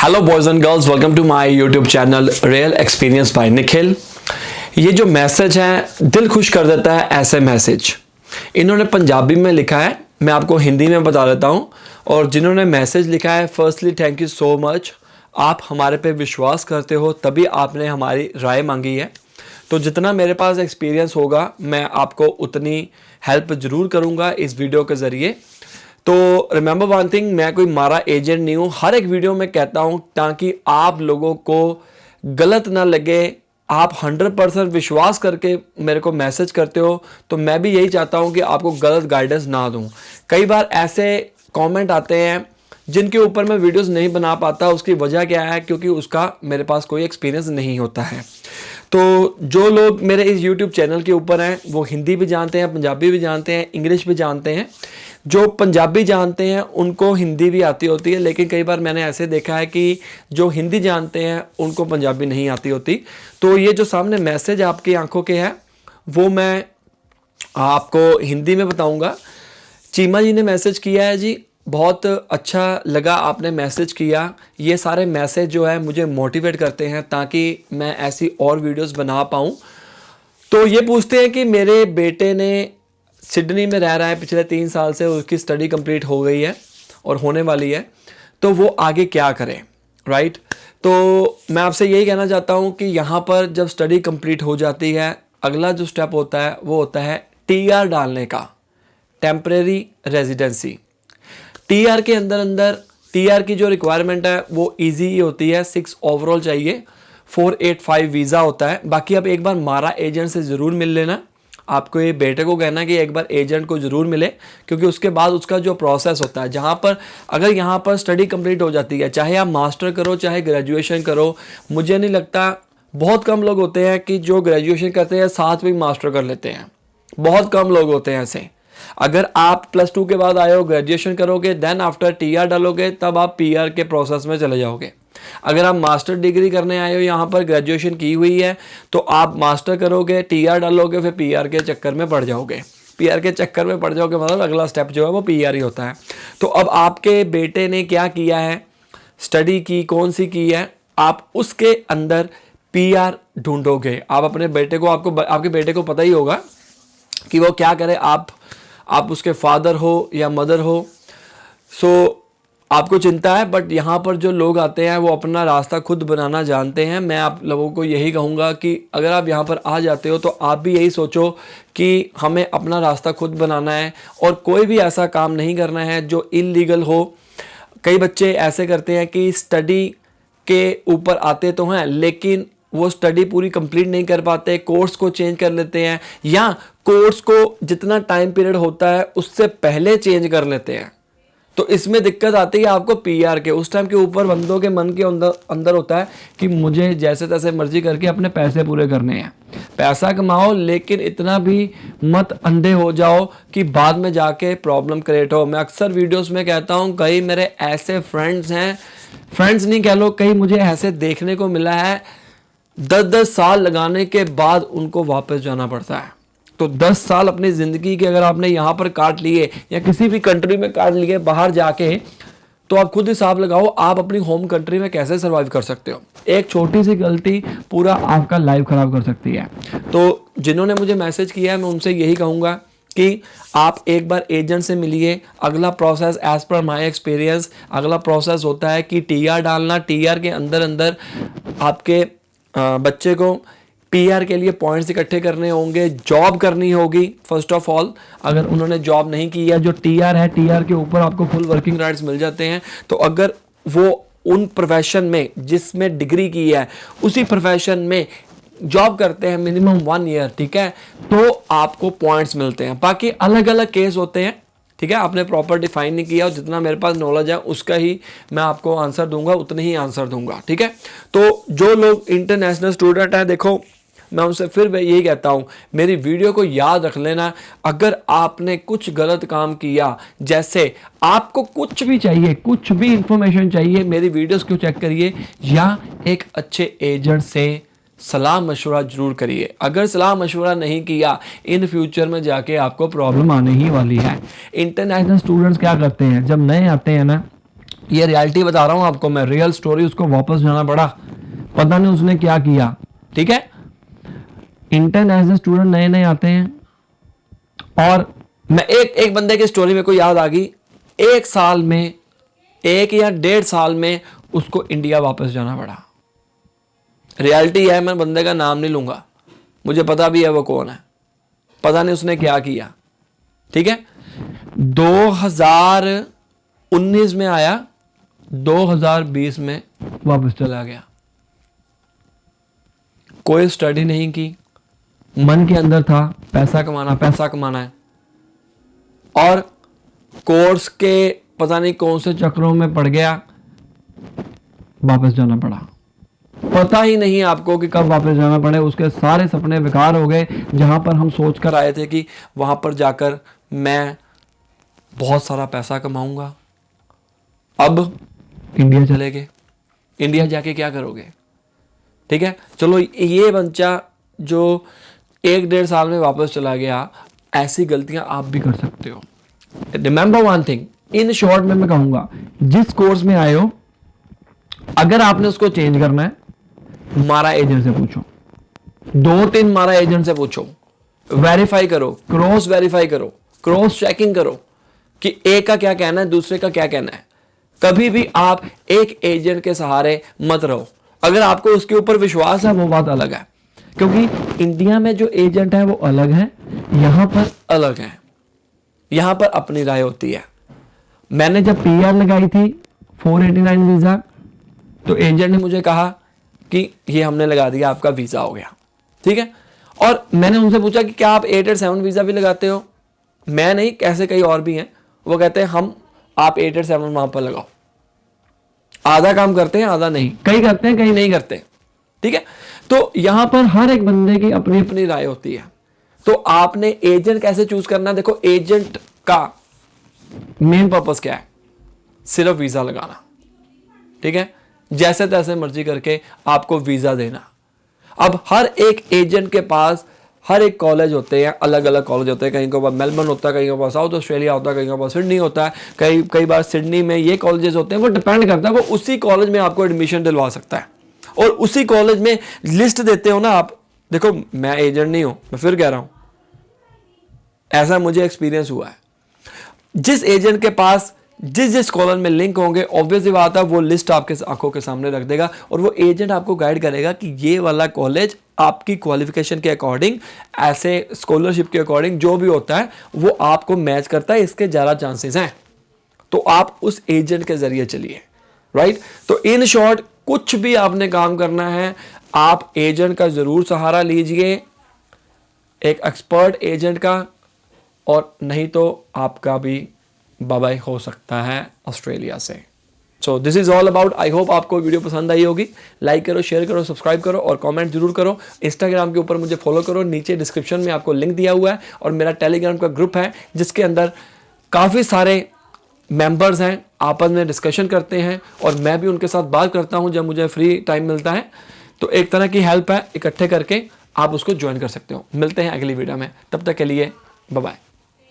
Hello boys and girls, welcome to my YouTube channel real experience by Nikhil. ये जो message है दिल खुश कर देता है, ऐसे मैसेज इन्होंने पंजाबी में लिखा है, मैं आपको हिंदी में बता देता हूँ। और जिन्होंने मैसेज लिखा है, firstly thank you so much. आप हमारे पे विश्वास करते हो तभी आपने हमारी राय मांगी है। तो जितना मेरे पास एक्सपीरियंस होगा मैं आपको उतनी हेल्प ज़रूर करूँगा इस वीडियो के ज़रिए। तो रिमेंबर वन थिंग, मैं कोई मारा एजेंट नहीं हूँ। हर एक वीडियो में कहता हूँ ताकि आप लोगों को गलत ना लगे। आप 100% विश्वास करके मेरे को मैसेज करते हो, तो मैं भी यही चाहता हूँ कि आपको गलत गाइडेंस ना दूँ। कई बार ऐसे कमेंट आते हैं जिनके ऊपर मैं वीडियोस नहीं बना पाता। उसकी वजह क्या है? क्योंकि उसका मेरे पास कोई एक्सपीरियंस नहीं होता है। तो जो लोग मेरे इस YouTube चैनल के ऊपर हैं वो हिंदी भी जानते हैं, पंजाबी भी जानते हैं, इंग्लिश भी जानते हैं। जो पंजाबी जानते हैं उनको हिंदी भी आती होती है, लेकिन कई बार मैंने ऐसे देखा है कि जो हिंदी जानते हैं उनको पंजाबी नहीं आती होती। तो ये जो सामने मैसेज आपकी आंखों के है वो मैं आपको हिंदी में बताऊंगा। चीमा जी ने मैसेज किया है जी, बहुत अच्छा लगा आपने मैसेज किया। ये सारे मैसेज जो है मुझे मोटिवेट करते हैं ताकि मैं ऐसी और वीडियोस बना पाऊँ। तो ये पूछते हैं कि मेरे बेटे ने सिडनी में रह रहा है पिछले 3 साल से, उसकी स्टडी कंप्लीट हो गई है और होने वाली है, तो वो आगे क्या करे, राइट। तो मैं आपसे यही कहना चाहता हूँ कि यहाँ पर जब स्टडी कंप्लीट हो जाती है, अगला जो स्टेप होता है वो होता है TR डालने का, टेम्परेरी रेजिडेंसी। TR के अंदर TR की जो रिक्वायरमेंट है वो इजी ही होती है, 6 ओवरऑल चाहिए, 485 वीज़ा होता है। बाकी आप एक बार मारा एजेंट से ज़रूर मिल लेना। आपको ये बेटे को कहना कि एक बार एजेंट को ज़रूर मिले, क्योंकि उसके बाद उसका जो प्रोसेस होता है, जहाँ पर अगर यहाँ पर स्टडी कंप्लीट हो जाती है, चाहे आप मास्टर करो चाहे ग्रेजुएशन करो, मुझे नहीं लगता, बहुत कम लोग होते हैं कि जो ग्रेजुएशन करते हैं साथ में मास्टर कर लेते हैं। बहुत कम लोग होते हैं ऐसे। अगर आप +2 के बाद आए हो, ग्रेजुएशन करोगे, देन आफ्टर TR डालोगे, तब आप PR के प्रोसेस में चले जाओगे। अगर आप मास्टर डिग्री करने आए हो, यहाँ पर ग्रेजुएशन की हुई है, तो आप मास्टर करोगे, TR डालोगे, फिर PR के चक्कर में पड़ जाओगे। PR के चक्कर में पड़ जाओगे मतलब अगला स्टेप जो है वो PR ही होता है। तो अब आपके बेटे ने क्या किया है, स्टडी की कौन सी की है, आप उसके अंदर PR ढूंढोगे। आप अपने बेटे को, आपके बेटे को पता ही होगा कि वो क्या करे। आप उसके फादर हो या मदर हो, सो आपको चिंता है, बट यहाँ पर जो लोग आते हैं वो अपना रास्ता खुद बनाना जानते हैं। मैं आप लोगों को यही कहूँगा कि अगर आप यहाँ पर आ जाते हो तो आप भी यही सोचो कि हमें अपना रास्ता खुद बनाना है और कोई भी ऐसा काम नहीं करना है जो इल्लीगल हो। कई बच्चे ऐसे करते हैं कि स्टडी के ऊपर आते तो हैं लेकिन वो स्टडी पूरी कंप्लीट नहीं कर पाते, कोर्स को चेंज कर लेते हैं, या कोर्स को जितना टाइम पीरियड होता है उससे पहले चेंज कर लेते हैं। तो इसमें दिक्कत आती है आपको PR के। उस टाइम के ऊपर बंदों के मन के अंदर होता है कि मुझे जैसे तैसे मर्जी करके अपने पैसे पूरे करने हैं। पैसा कमाओ, लेकिन इतना भी मत अंधे हो जाओ कि बाद में जाके प्रॉब्लम क्रिएट हो। मैं अक्सर वीडियोस में कहता हूँ, कई मेरे ऐसे फ्रेंड्स हैं, फ्रेंड्स नहीं कह लो, कई मुझे ऐसे देखने को मिला है 10-10 साल लगाने के बाद उनको वापस जाना पड़ता है। तो 10 साल अपनी ज़िंदगी के अगर आपने यहाँ पर काट लिए या किसी भी कंट्री में काट लिए बाहर जाके, तो आप खुद हिसाब लगाओ आप अपनी होम कंट्री में कैसे सर्वाइव कर सकते हो। एक छोटी सी गलती पूरा आपका लाइफ ख़राब कर सकती है। तो जिन्होंने मुझे मैसेज किया है मैं उनसे यही कहूँगा कि आप एक बार एजेंट से मिलिए। अगला process as per my experience, अगला प्रोसेस होता है कि TR डालना। TR के अंदर आपके बच्चे को PR के लिए पॉइंट्स इकट्ठे करने होंगे, जॉब करनी होगी फर्स्ट ऑफ ऑल। अगर उन्होंने जॉब नहीं की है, जो TR है, TR के ऊपर आपको फुल वर्किंग राइट्स मिल जाते हैं। तो अगर वो उन प्रोफेशन में जिसमें डिग्री की है उसी प्रोफेशन में जॉब करते हैं मिनिमम 1 ईयर, ठीक है, तो आपको पॉइंट्स मिलते हैं। बाकी अलग अलग केस होते हैं, ठीक है, आपने प्रॉपर डिफाइन नहीं किया और जितना मेरे पास नॉलेज है उसका ही मैं आपको आंसर दूंगा, उतने ही आंसर दूंगा, ठीक है। तो जो लोग इंटरनेशनल स्टूडेंट हैं, देखो मैं उनसे फिर यही कहता हूँ, मेरी वीडियो को याद रख लेना। अगर आपने कुछ गलत काम किया, जैसे आपको कुछ भी चाहिए, कुछ भी इंफॉर्मेशन चाहिए, मेरी वीडियोस को चेक करिए या एक अच्छे एजेंट से सलाह मशवरा जरूर करिए। अगर सलाह मशवरा नहीं किया, इन फ्यूचर में जाके आपको प्रॉब्लम आने ही वाली है। इंटरनेशनल स्टूडेंट्स क्या करते हैं, जब नए आते हैं ना ये रियलिटी बता रहा हूं आपको मैं, रियल स्टोरी। उसको वापस जाना पड़ा, पता नहीं उसने क्या किया। ठीक है, इंटर्न एज ए स्टूडेंट नए नए आते हैं, और मैं एक बंदे की स्टोरी मेरे को याद आ गई। 1 साल में, 1 या 1.5 साल में उसको इंडिया वापस जाना पड़ा। रियलिटी है, मैं बंदे का नाम नहीं लूंगा, मुझे पता भी है वो कौन है, पता नहीं उसने क्या किया। ठीक है, 2019 में आया, 2020 में वापस चला गया। कोई स्टडी नहीं की, मन के अंदर था पैसा कमाना, पैसा कमाना है, और कोर्स के पता नहीं कौन से चक्रों में पड़ गया, वापस जाना पड़ा। पता ही नहीं आपको कि कब वापस जाना पड़े। उसके सारे सपने बेकार हो गए, जहां पर हम सोच कर आए थे कि वहां पर जाकर मैं बहुत सारा पैसा कमाऊंगा। अब इंडिया चले गए, इंडिया जाके क्या करोगे? ठीक है, चलो ये बच्चा जो 1-1.5 साल में वापस चला गया, ऐसी गलतियां आप भी कर सकते हो। Remember one thing, in short में मैं कहूंगा, जिस कोर्स में आए हो, अगर आपने उसको चेंज करना है, मारा एजेंट से पूछो, 2-3 मारा एजेंट से पूछो, वेरीफाई करो, क्रॉस वेरीफाई करो, क्रॉस चेकिंग करो कि एक का क्या कहना है, दूसरे का क्या कहना है। कभी भी आप एक एजेंट के सहारे मत रहो। अगर आपको उसके ऊपर विश्वास है वो बात अलग है, क्योंकि इंडिया में जो एजेंट है वो अलग है, यहां पर अलग है, यहां पर अपनी राय होती है। मैंने जब पीआर लगाई थी 489 वीजा, तो एजेंट ने मुझे कहा कि ये हमने लगा दिया, आपका वीजा हो गया। ठीक है, और मैंने उनसे पूछा कि क्या आप 887 वीजा भी लगाते हो? मैं नहीं, कैसे कई और भी हैं, वो कहते हैं हम, आप 887 वहां पर लगाओ। आधा काम करते हैं, आधा नहीं, कई करते हैं, कई नहीं करते। ठीक है, तो यहां पर हर एक बंदे की अपनी अपनी राय होती है। तो आपने एजेंट कैसे चूज करना है? देखो, एजेंट का मेन पर्पस क्या है? सिर्फ वीजा लगाना। ठीक है, जैसे तैसे मर्जी करके आपको वीजा देना। अब हर एक एजेंट के पास हर एक कॉलेज होते हैं, अलग अलग कॉलेज होते हैं। कहीं के पास मेलबर्न होता है, कहीं के पास साउथ ऑस्ट्रेलिया होता है, कहीं के पास सिडनी होता है, कई बार सिडनी में ये कॉलेजेस होते हैं। वो डिपेंड करता है, वो उसी कॉलेज में आपको एडमिशन दिलवा सकता है, और उसी कॉलेज में लिस्ट देते हो ना आप। देखो, मैं एजेंट नहीं हूं, मैं फिर कह रहा हूं, ऐसा मुझे एक्सपीरियंस हुआ है। जिस एजेंट के पास जिस कॉलेज में लिंक होंगे, ऑब्वियसली बात है वो लिस्ट आपके आंखों के सामने रख देगा, और वो एजेंट आपको गाइड करेगा कि ये वाला कॉलेज आपकी क्वालिफिकेशन के अकॉर्डिंग, ऐसे स्कॉलरशिप के अकॉर्डिंग जो भी होता है वो आपको मैच करता है, इसके ज़्यादा चांसेस हैं। तो आप उस एजेंट के जरिए चलिए, राइट। तो इन शॉर्ट, कुछ भी आपने काम करना है, आप एजेंट का ज़रूर सहारा लीजिए, एक एक्सपर्ट एजेंट का, और नहीं तो आपका भी बाय बाय हो सकता है ऑस्ट्रेलिया से। So this is all about. I hope आपको वीडियो पसंद आई होगी। लाइक करो, शेयर करो, सब्सक्राइब करो, और कमेंट जरूर करो। इंस्टाग्राम के ऊपर मुझे फॉलो करो, नीचे डिस्क्रिप्शन में आपको लिंक दिया हुआ है, और मेरा टेलीग्राम का ग्रुप है जिसके अंदर काफ़ी सारे मेंबर्स हैं, आपस में डिस्कशन करते हैं, और मैं भी उनके साथ बात करता हूँ जब मुझे फ्री टाइम मिलता है। तो एक तरह की हेल्प है, इकट्ठे करके आप उसको ज्वाइन कर सकते हो। मिलते हैं अगली वीडियो में, तब तक के लिए बाय बाय।